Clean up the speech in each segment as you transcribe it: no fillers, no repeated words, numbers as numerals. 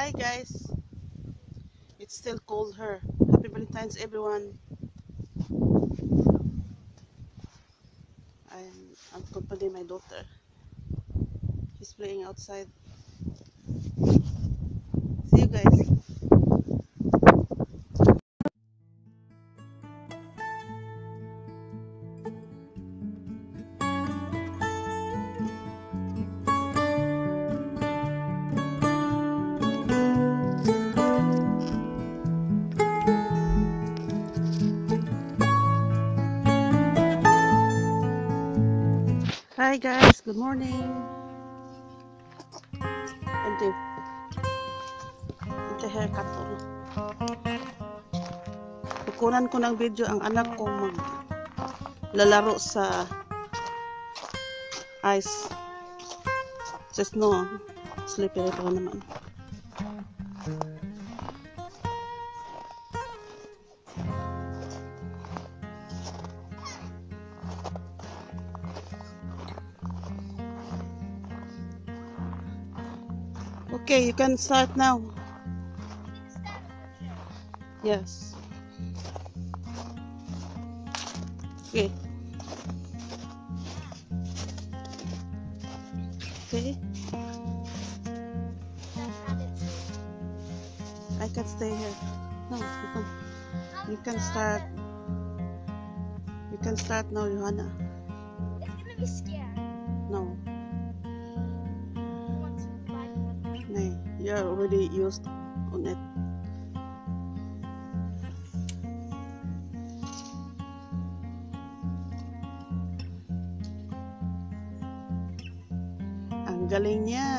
Hi guys, it's still cold here. Happy Valentine's everyone. I'm accompanying my daughter. She's playing outside. See you guys. Hi guys, good morning. Ito haircut ko. Kukunan ko ng video ang anak ko maglalaro sa ice. Just no, slippery pa naman. Okay, you can start now. Yes. Okay. Okay. I can stay here. No, you can start. You can start now, Johanna. It's gonna be scared. No. I want to ride one. No, you're already used on it. Ang galing niya.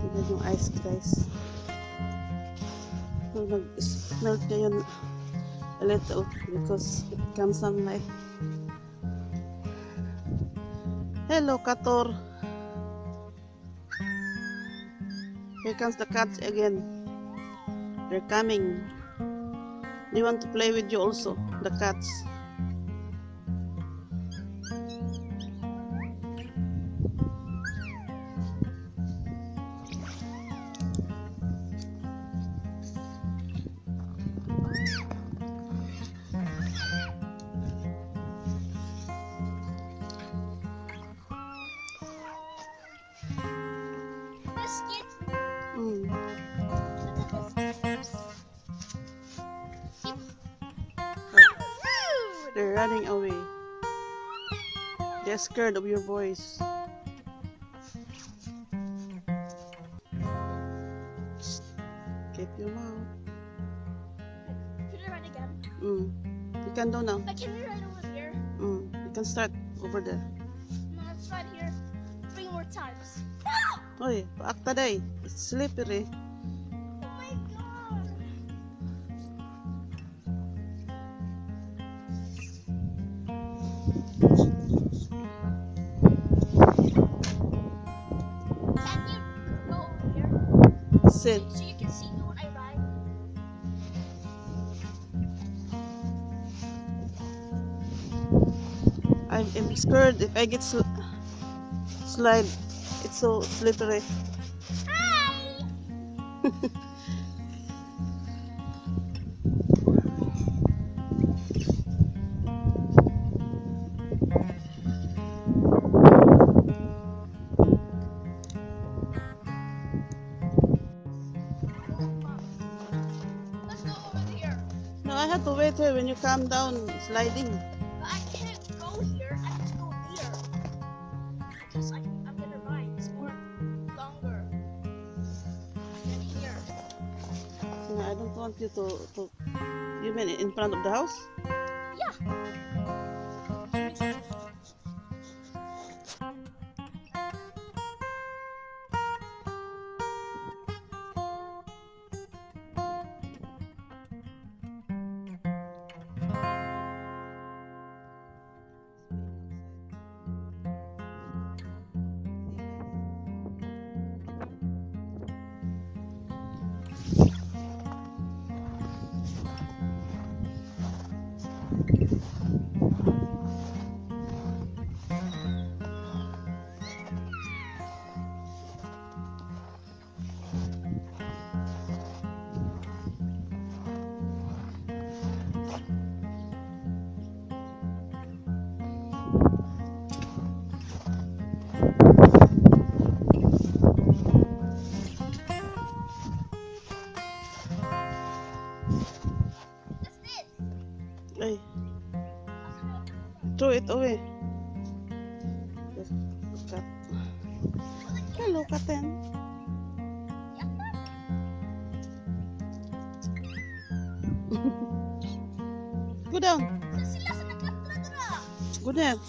Tignan yung ice guys. So, nag-smelt niya yun a little because it comes sunlight. Hello, Kator. Here comes the cats again. They're coming. They want to play with you also, the cats. This kid. Mm. Look at this. They're running away. They're scared of your voice. Shh. Keep your mouth. Can I run again? You can do now. But can we run over here? You can start over there. No, let's run here 3 more times. Oy, paakta day. It's slippery. Oh my god. Can you go over here Sit. so you can see me when I ride? I'm scared if I get slide. It's so slippery. Hi! Let's go over here. No, I have to wait here when you come down sliding. But I can't go here. I have to go there. Because I'm gonna ride. It's more longer than here. No, I don't want you to. You mean in front of the house? Yeah. What's this? Ay, throw it away. Look at. Hello, Katen. Go down. Sila sa nagkatra-tra. Go there.